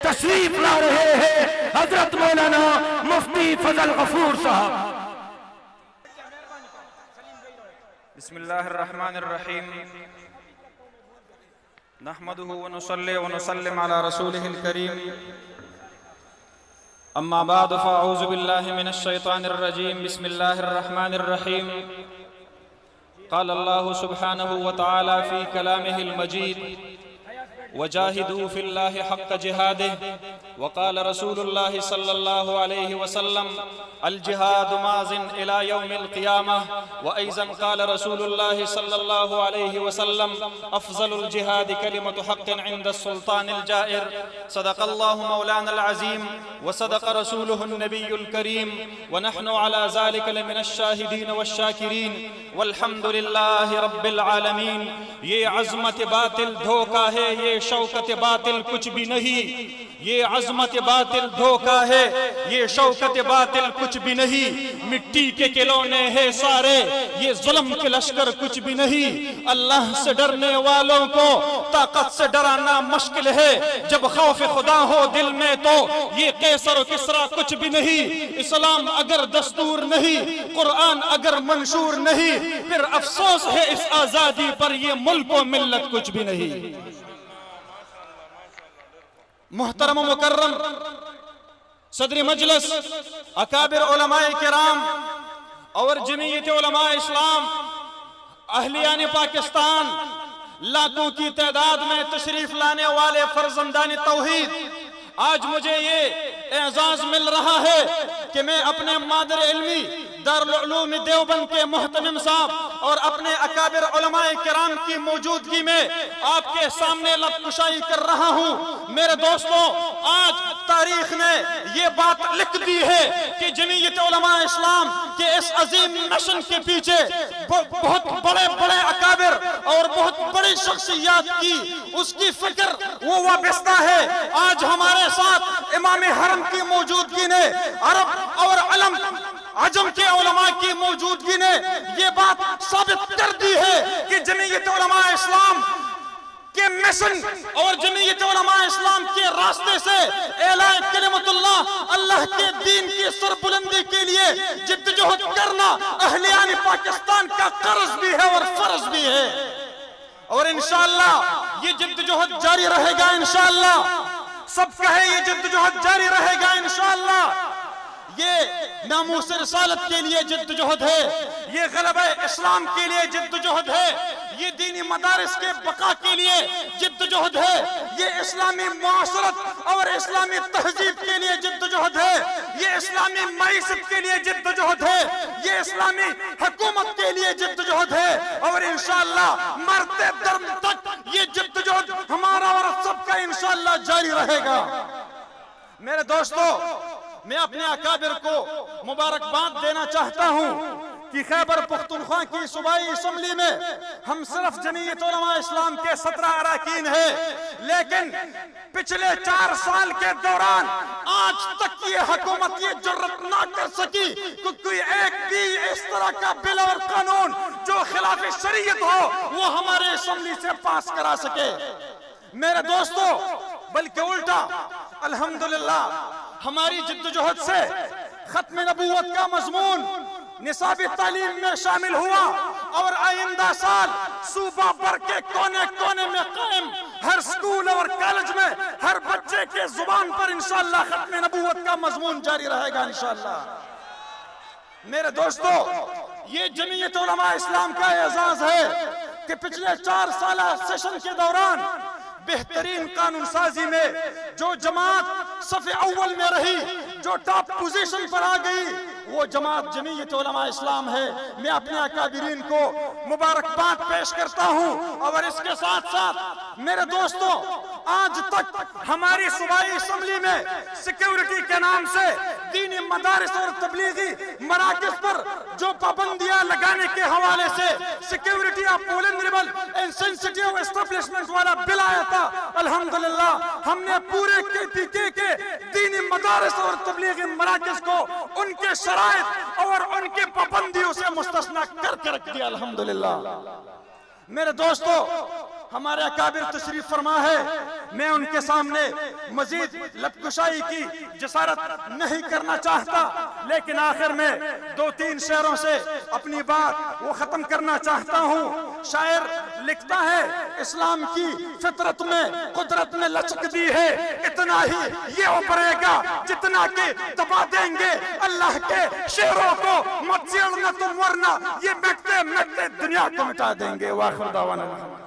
तशरीफ ला रहे हैं हजरत मौलाना मुफ्ती फजल गफूर साहब। बिस्मिल्लाहिर्रहमानिर्रहीम नहमदुहु व नुसल्ली व नुसल्लिम अला रसूलिहिल करीम अम्मा बाद फ़अऊज़ु बिल्लाहि मिनश शैतानिर रजीम बिस्मिल्लाहिर्रहमानिर्रहीम क़ाल अल्लाहु सुब्हानहु व तआला फ़ी कलामिहिल मजीद वजाहिदू फिल्लाहि हक़्क़ जिहादिहि व क़ाल रसूलुल्लाहि सल्लल्लाहु अलैहि वसल्लम अल जिहादु माज़िन इला यौमिल क़ियामह व ऐज़न क़ाल रसूलुल्लाहि सल्लल्लाहु अलैहि वसल्लम अफ़ज़लुल जिहादि कलिमतु हक़्क़िन इंदस सुल्तानिल जाइर सदक़ल्लाहु मौलानल अज़ीम व सदक़ रसूलुहुन नबियुल करीम व नहनु अला ज़ालिका लमिनश शाहिदीन वश्शाकिरीन वल्हम्दुलिल्लाहि रब्बिल आलमीन। ये अज़मत बातिल धोखा है, ये शौकत बातिल कुछ भी नहीं। ये अज़मत बातिल धोखा है, ये शौकत बातिल कुछ भी नहीं। मिट्टी के खिलौने हैं सारे, ये जुल्म के लश्कर कुछ भी नहीं। अल्लाह से डरने वालों को ताकत से डराना मुश्किल है। जब खौफ खुदा हो दिल में तो ये कैसर किसरा कुछ भी नहीं। इस्लाम अगर दस्तूर नहीं, कुरान अगर मंशूर नहीं, फिर अफसोस है इस आजादी पर, ये मुल्क व मिल्लत कुछ भी नहीं। मुहतरम मुकर्रम सदर मजलिस, अकाबिर उलमाए किराम और जमीयत उलमाए इस्लाम, अहलियान पाकिस्तान, लाखों की तादाद में तशरीफ लाने वाले फर्जंदान तौहीद, आज मुझे ये एजाज मिल रहा है कि मैं अपने मादर इल्मी दारुल उलूम देवबंद के मुहतमिम साहब और अपने अकाबिर उलमाए किराम की मौजूदगी में आपके सामने लबकुशाई कर रहा हूँ। मेरे दोस्तों, आज तारीख ने ये बात लिख दी है कि जमीयत उलमाए इस्लाम के इस अजीम मिशन के पीछे बहुत बड़े बड़े अकाबिर और बहुत बड़ी शख्सियत की उसकी फिक्र वो वाबस्ता है। आज हमारे साथ इमाम हरम की मौजूदगी ने, अरब और अजम के उलमा की मौजूदगी ने ये बात साबित कर दी है कि जमीयत उलमा इस्लाम के मिशन और जमीयत उलमा इस्लाम के रास्ते से एलान कलिमतुल्लाह, अल्लाह के दीन की सरबुलंदी के लिए जिद्दोजहद करना अहलियान पाकिस्तान का कर्ज भी है और फर्ज भी है। और इंशाअल्लाह ये जिद्दोजहद जारी रहेगा। इंशाअल्लाह सब कहे ये जिद्दोजहद जारी रहेगा। इंशाअल्लाह ये नामूस रिसालत के लिए जिद्दोजहद है, ये गलबा इस्लाम के लिए जिद्दोजहद है, ये दीनी मदारिस के बका के लिए जिद्दोजहद है, ये इस्लामी मुआशरत और इस्लामी तहजीब के लिए जिद्दोजहद है, ये इस्लामी मईशत के लिए जिद्दोजहद है, ये इस्लामी हुकूमत के लिए जिद्दोजहद है। और इंशाअल्लाह मरते दम तक ये जिद्दोजहद हमारा और सबका इंशाअल्लाह जारी रहेगा। मेरे दोस्तों, मैं अपने अकाबिर को मुबारकबाद देना चाहता हूं कि खैबर पख्तूनख्वा की सूबाई असम्बली में हम सिर्फ जमीयत उलमा इस्लाम के 17 अरकान है, लेकिन पिछले 4 साल के दौरान आज तक ये हुकूमत ये जुर्रत ना कर सकी कि कोई एक भी इस तरह का बिल और कानून जो खिलाफ शरीयत हो वो हमारे असम्बली से पास करा सके। मेरे दोस्तों, बल्कि उल्टा अल्हम्दुलिल्लाह हमारी जिद्दोजहद से खत्म नबूवत का मजमून निसाबी तालीम में शामिल हुआ और आइंदा साल सूबा भर के कोने कोने में कायम हर स्कूल और कॉलेज में हर बच्चे के जुबान पर इंशाअल्लाह खत्म नबूवत का मजमून जारी रहेगा इंशाअल्लाह। मेरे दोस्तों, ये जमीयत उलमा इस्लाम का एजाज है कि पिछले 4 साल सेशन के दौरान बेहतरीन कानून साजी में जो जमात सफ़े अव्वल में रही, जो टॉप पोजीशन पर आ गई, वो जमात जमीयत उलमा इस्लाम है। मैं अपने अकाबिरीन को मुबारकबाद पेश करता हूँ। और इसके साथ साथ मेरे दोस्तों, आज तक हमारी सूबाई असम्बली में सिक्योरिटी के नाम से दीनी मदारिस और तबलीगी मराकिज पर जो पाबंदियां लगाने के हवाले से security of vulnerable and sensitive establishment वाला बिल आया था। अल्हम्दुलिल्लाह हमने पूरे KPK के दीनी मदारिस और तबलीगी मराकिज को उनके शराइत और उनके पाबंदियों से मुस्तस्ना करके रख दिया। अल्हम्दुलिल्लाह। मेरे दोस्तों, हमारे अकाबिर तशरीफ फरमा है, मैं उनके सामने मजीद लबकुशाई की जसारत नहीं करना चाहता, लेकिन आखिर में 2-3 शेरों से अपनी बात वो खत्म करना चाहता हूँ। शायर लिखता है, इस्लाम की फितरत में कुदरत ने लचक दी है, इतना ही ये उभरेगा जितना के दबा देंगे अल्लाह के शेरों को। मत छेड़ना तुम, वरना ये मिटते मिटते दुनिया को मिटा देंगे। वाखिर दावाना।